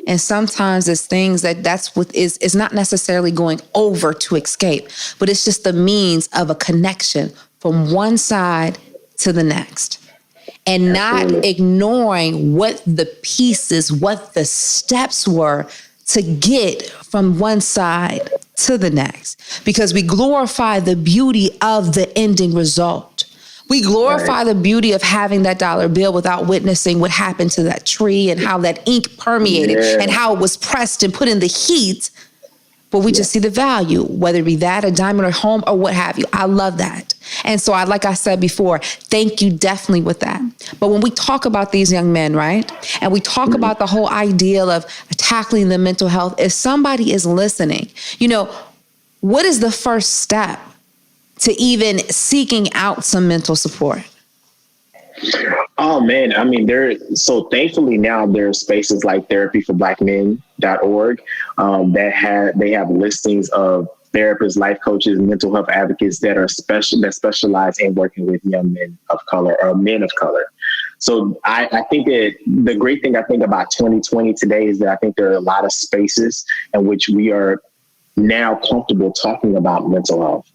And sometimes it's things that's what is not necessarily going over to escape, but it's just the means of a connection from one side to the next. And not ignoring what the pieces, what the steps were to get from one side to the next. Because we glorify the beauty of the ending result. We glorify the beauty of having that dollar bill without witnessing what happened to that tree and how that ink permeated and how it was pressed and put in the heat. But we just see the value, whether it be that, a diamond or home or what have you. I love that. And so like I said before, thank you definitely with that. But when we talk about these young men, right? And we talk about the whole idea of tackling the mental health, if somebody is listening, what is the first step to even seeking out some mental support? Oh man, I mean, thankfully now there are spaces like therapyforblackmen.org they have listings of therapists, life coaches, mental health advocates that specialize in working with young men of color or men of color. So I think that the great thing I think about 2020 today is that I think there are a lot of spaces in which we are now comfortable talking about mental health.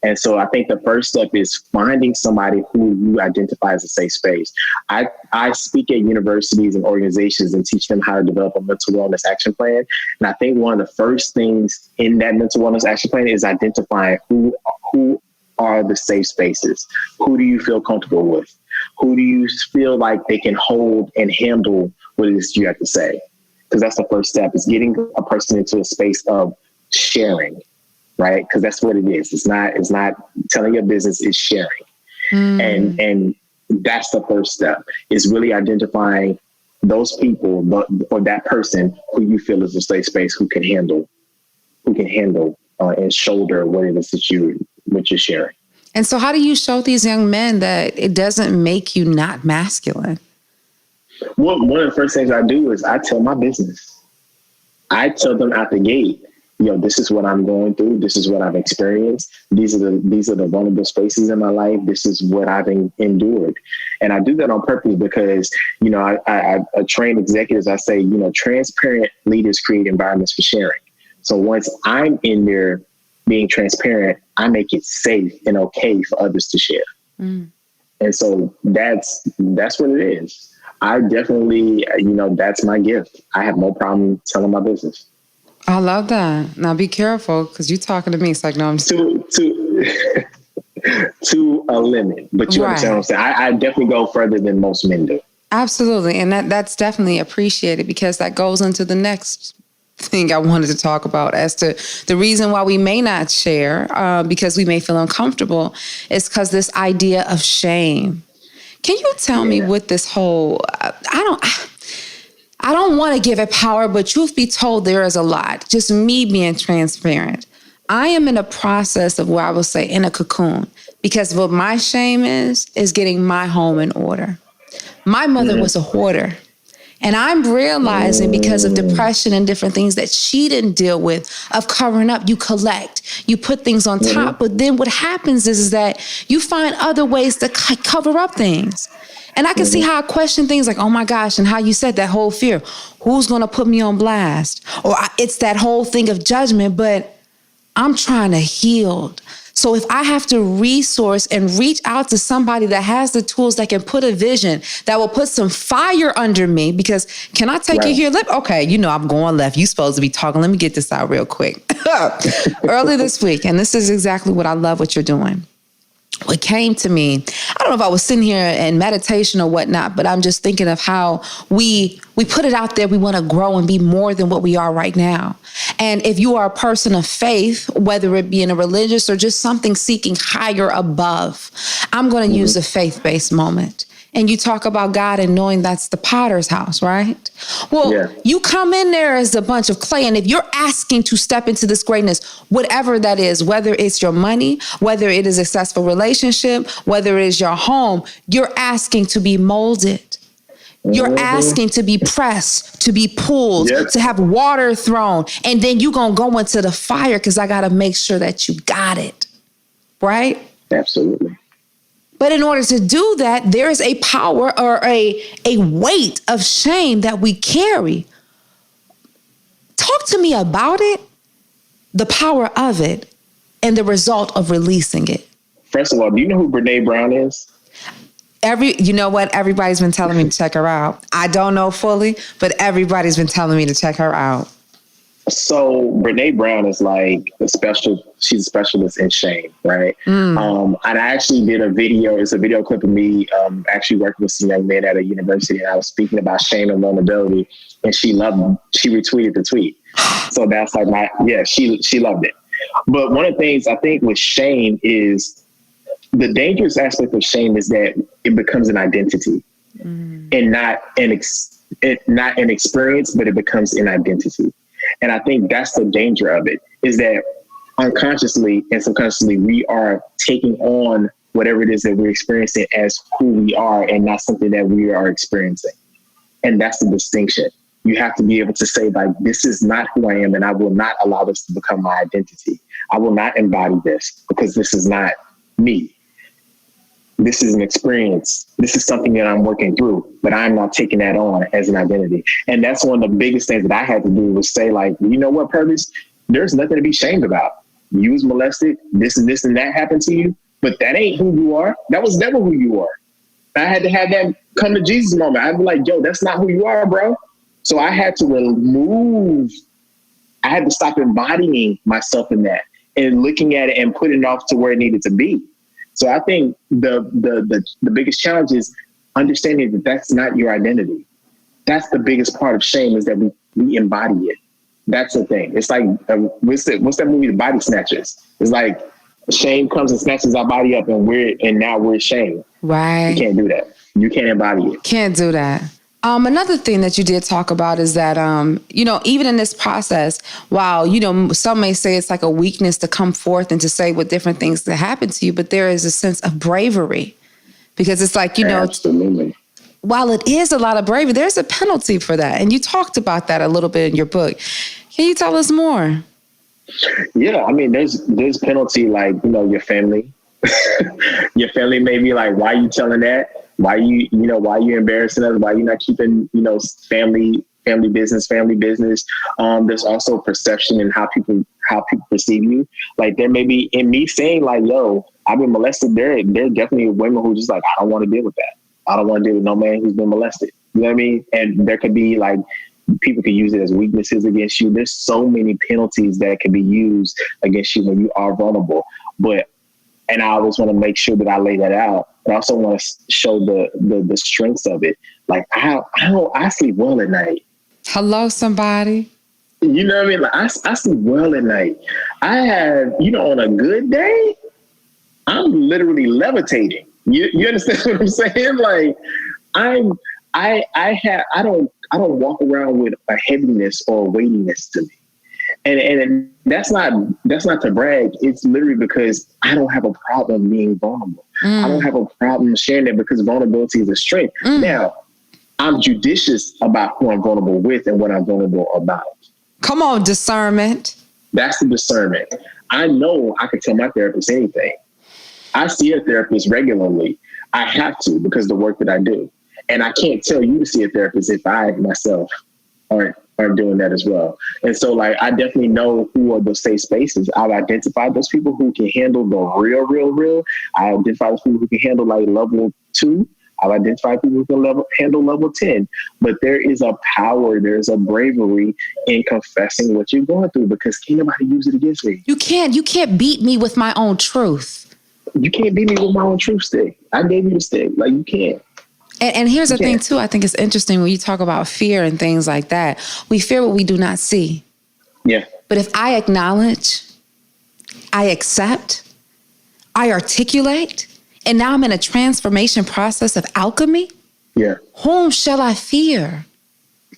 And so I think the first step is finding somebody who you identify as a safe space. I speak at universities and organizations and teach them how to develop a mental wellness action plan. And I think one of the first things in that mental wellness action plan is identifying who are the safe spaces. Who do you feel comfortable with? Who do you feel like they can hold and handle what it is you have to say? Because that's the first step, is getting a person into a space of sharing. Right? Because that's what it is. It's not telling your business, it's sharing. And that's the first step, is really identifying those people or that person who you feel is a safe space, who can handle and shoulder what it is that you're sharing. And so how do you show these young men that it doesn't make you not masculine? Well, one of the first things I do is I tell my business. I tell them out the gate, this is what I'm going through. This is what I've experienced. These are the vulnerable spaces in my life. This is what I've endured. And I do that on purpose because, I train executives. I say, transparent leaders create environments for sharing. So once I'm in there being transparent, I make it safe and okay for others to share. And so that's what it is. I definitely, that's my gift. I have no problem telling my business. I love that. Now be careful because you're talking to me. It's like, no, I'm to to a limit. But you understand what I'm saying? I definitely go further than most men do. Absolutely. And that's definitely appreciated because that goes into the next thing I wanted to talk about as to the reason why we may not share because we may feel uncomfortable is because this idea of shame. Can you tell me what this whole, I don't want to give it power, but truth be told, there is a lot. Just me being transparent. I am in a process of where I will say in a cocoon because what my shame is getting my home in order. My mother was a hoarder. And I'm realizing because of depression and different things that she didn't deal with, of covering up, you collect, you put things on top. But then what happens is that you find other ways to cover up things. And I can see how I question things like, oh my gosh, and how you said that whole fear. Who's going to put me on blast? Or it's that whole thing of judgment, but I'm trying to heal. So if I have to resource and reach out to somebody that has the tools that can put a vision, that will put some fire under me, because can I take you here? Okay, I'm going left. You supposed to be talking. Let me get this out real quick. Early this week, and this is exactly what I love what you're doing. What came to me, I don't know if I was sitting here in meditation or whatnot, but I'm just thinking of how we put it out there. We want to grow and be more than what we are right now. And if you are a person of faith, whether it be in a religious or just something seeking higher above, I'm going to use a faith-based moment. And you talk about God and knowing that's the potter's house, right? Well, you come in there as a bunch of clay. And if you're asking to step into this greatness, whatever that is, whether it's your money, whether it is a successful relationship, whether it is your home, you're asking to be molded. You're asking to be pressed, to be pulled, to have water thrown. And then you're going to go into the fire because I got to make sure that you got it. Right? Absolutely. But in order to do that, there is a power or a weight of shame that we carry. Talk to me about it, the power of it, and the result of releasing it. First of all, do you know who Brene Brown is? You know what? Everybody's been telling me to check her out. I don't know fully, but everybody's been telling me to check her out. So Brene Brown is like she's a specialist in shame, right? And I actually did a video. It's a video clip of me actually working with some young men at a university, and I was speaking about shame and vulnerability, and she retweeted the tweet. So that's like she loved it. But one of the things I think with shame is the dangerous aspect of shame is that it becomes an identity and not an experience, but it becomes an identity. And I think that's the danger of it, is that unconsciously and subconsciously, we are taking on whatever it is that we're experiencing as who we are and not something that we are experiencing. And that's the distinction. You have to be able to say, like, this is not who I am, and I will not allow this to become my identity. I will not embody this because this is not me. This is an experience. This is something that I'm working through, but I'm not taking that on as an identity. And that's one of the biggest things that I had to do was say, like, you know what, Pervis? There's nothing to be shamed about. You was molested, this and this and that happened to you, but that ain't who you are. That was never who you are. I had to have that come to Jesus moment. I'd be like, yo, that's not who you are, bro. So I had to I had to stop embodying myself in that and looking at it and putting it off to where it needed to be. So I think the biggest challenge is understanding that that's not your identity. That's the biggest part of shame, is that we embody it. That's the thing. It's like, what's that movie, The Body Snatchers? It's like shame comes and snatches our body up and now we're ashamed. Right. You can't do that. You can't embody it. Can't do that. Another thing that you did talk about is that, even in this process, while, some may say it's like a weakness to come forth and to say what different things that happen to you, but there is a sense of bravery, because it's like, Absolutely. While it is a lot of bravery, there's a penalty for that. And you talked about that a little bit in your book. Can you tell us more? Yeah. I mean, there's penalty, like, your family, your family may be like, why are you telling that? Why you embarrassing us? Why you not keeping, family business? There's also perception and how people perceive you. Like, there may be, in me saying like, yo, I've been molested, there definitely women who just like, I don't want to deal with that. I don't want to deal with no man who's been molested. You know what I mean? And there could be like People can use it as weaknesses against you. There's so many penalties that can be used against you when you are vulnerable. And I always want to make sure that I lay that out. But I also want to show the strengths of it. Like I sleep well at night. Hello, somebody. You know what I mean? Like I sleep well at night. I have, on a good day, I'm literally levitating. You understand what I'm saying? Like I don't walk around with a heaviness or a weightiness to me. And that's not to brag. It's literally because I don't have a problem being vulnerable. I don't have a problem sharing that because vulnerability is a strength. Now, I'm judicious about who I'm vulnerable with and what I'm vulnerable about. Come on, discernment. That's the discernment. I know I can tell my therapist anything. I see a therapist regularly. I have to because of the work that I do. And I can't tell you to see a therapist if I myself aren't doing that as well. And so I definitely know who are those safe spaces. I've identified those people who can handle the real. I identify those people who can handle level 2. I've identified people who can handle level 10. But there is a power, there's a bravery in confessing what you're going through because can't nobody use it against me. You can't beat me with my own truth. You can't beat me with my own truth stick. I gave you the stick. You can't. And here's the thing, too. I think it's interesting when you talk about fear and things like that. We fear what we do not see. Yeah. But if I acknowledge, I accept, I articulate, and now I'm in a transformation process of alchemy, whom shall I fear?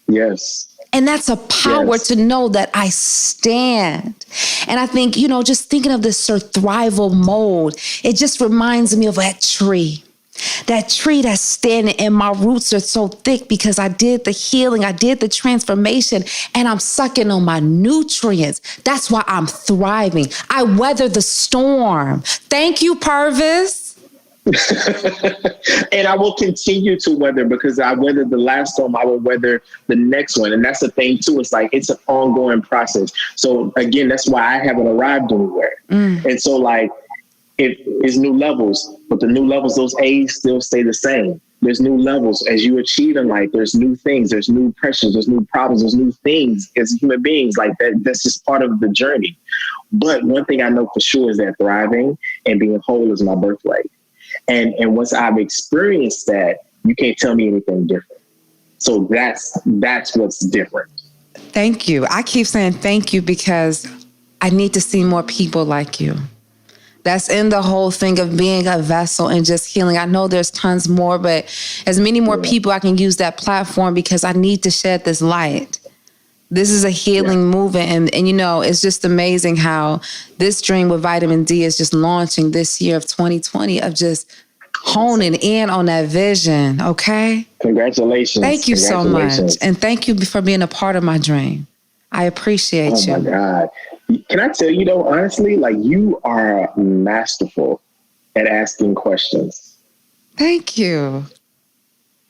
Yes. And that's a power to know that I stand. And I think, just thinking of this surthrival mode, it just reminds me of that tree. That tree that's standing and my roots are so thick because I did the healing, I did the transformation, and I'm sucking on my nutrients. That's why I'm thriving. I weather the storm. Thank you, Pervis. And I will continue to weather because I weathered the last storm. I will weather the next one. And that's the thing, too. It's it's an ongoing process. So, again, that's why I haven't arrived anywhere. And so, it is new levels, but the new levels, those A's still stay the same. There's new levels as you achieve in life. There's new things, there's new pressures, there's new problems, there's new things as human beings. That's just part of the journey. But one thing I know for sure is that thriving and being whole is my birthright. And once I've experienced that, you can't tell me anything different. So that's what's different. Thank you. I keep saying thank you because I need to see more people like you. That's in the whole thing of being a vessel and just healing. I know there's tons more, but as many more people, I can use that platform because I need to shed this light. This is a healing movement. And it's just amazing how this dream with Vitamin D is just launching this year of 2020 of just honing in on that vision. Okay. Congratulations. Thank you so much. And thank you for being a part of my dream. I appreciate you. Oh my God. Can I tell you though, honestly, you are masterful at asking questions. Thank you.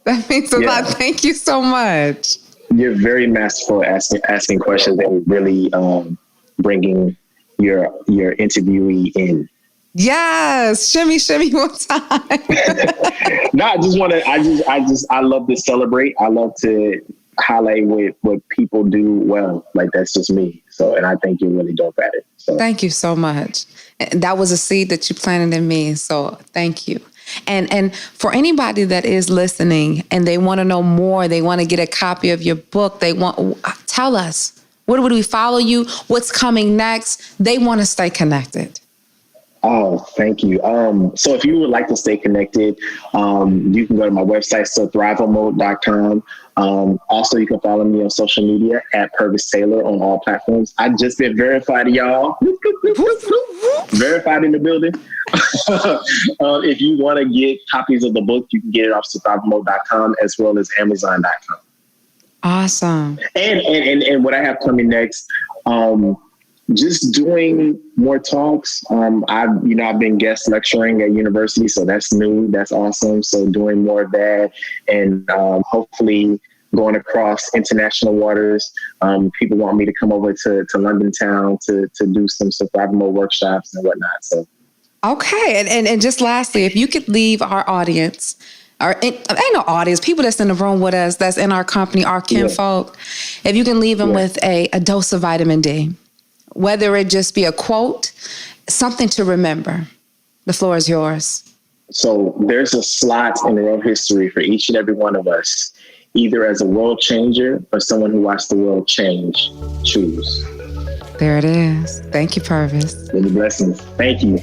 That means a lot. Thank you so much. You're very masterful at asking questions and really bringing your interviewee in. Yes, shimmy one time. No, I love to celebrate. I love to highlight what people do well. That's just me. So, and I think you're really dope at it. So. Thank you so much. That was a seed that you planted in me. So thank you. And for anybody that is listening and they want to know more, they want to get a copy of your book. Tell us, where do we follow you? What's coming next? They want to stay connected. Oh, thank you. So if you would like to stay connected, you can go to my website, surthrivalmode.com. Also, you can follow me on social media at Pervis Taylor on all platforms. I've just been verified, y'all. Verified in the building. If you want to get copies of the book, you can get it off surthrivalmode.com as well as amazon.com. Awesome. And what I have coming next, just doing more talks. I've been guest lecturing at university, so that's new. That's awesome. So doing more of that, and hopefully going across international waters. People want me to come over to London town to do some surthrival mode workshops and whatnot. So, okay. And just lastly, if you could leave our audience or ain't no audience, people that's in the room with us, that's in our company, our kinfolk, if you can leave them with a dose of vitamin D, whether it just be a quote, something to remember, the floor is yours. So there's a slot in the world history for each and every one of us, either as a world changer or someone who watched the world change. Choose. There it is. Thank you, Pervis. Many blessings. Thank you.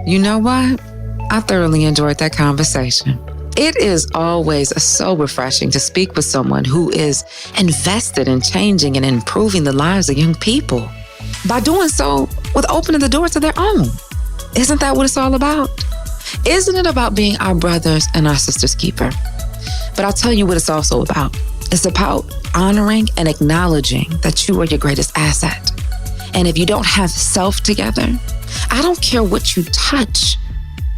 You know what? I thoroughly enjoyed that conversation. It is always so refreshing to speak with someone who is invested in changing and improving the lives of young people. By doing so, with opening the door to their own. Isn't that what it's all about? Isn't it about being our brothers and our sisters' keeper? But I'll tell you what it's also about. It's about honoring and acknowledging that you are your greatest asset. And if you don't have self together, I don't care what you touch,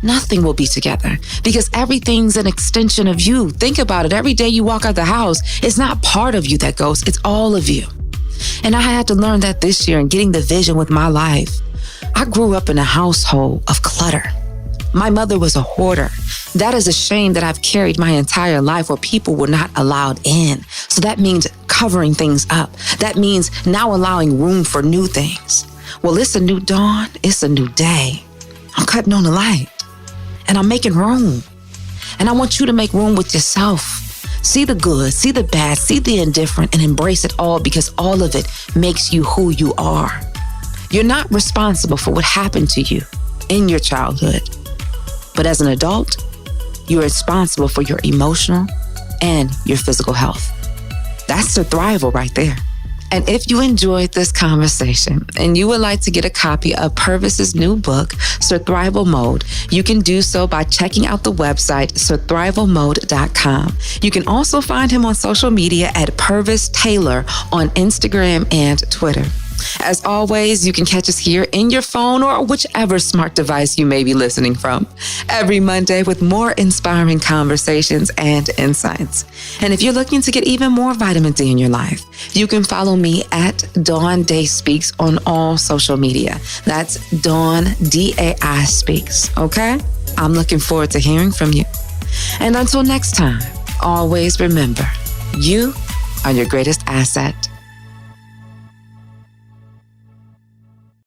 nothing will be together because everything's an extension of you. Think about it. Every day you walk out the house, it's not part of you that goes, it's all of you. And I had to learn that this year in getting the vision with my life. I grew up in a household of clutter. My mother was a hoarder. That is a shame that I've carried my entire life where people were not allowed in. So that means covering things up. That means now allowing room for new things. Well, it's a new dawn. It's a new day. I'm cutting on the light and I'm making room. And I want you to make room with yourself. See the good, see the bad, see the indifferent, and embrace it all because all of it makes you who you are. You're not responsible for what happened to you in your childhood. But as an adult, you're responsible for your emotional and your physical health. That's surthrival right there. And if you enjoyed this conversation and you would like to get a copy of Pervis's new book, Surthrival Mode, you can do so by checking out the website, surthrivalmode.com. You can also find him on social media at Pervis Taylor on Instagram and Twitter. As always, you can catch us here in your phone or whichever smart device you may be listening from every Monday with more inspiring conversations and insights. And if you're looking to get even more vitamin D in your life, you can follow me at Dawn Dai Speaks on all social media. That's Dawn Dai Speaks, okay? I'm looking forward to hearing from you. And until next time, always remember, you are your greatest asset.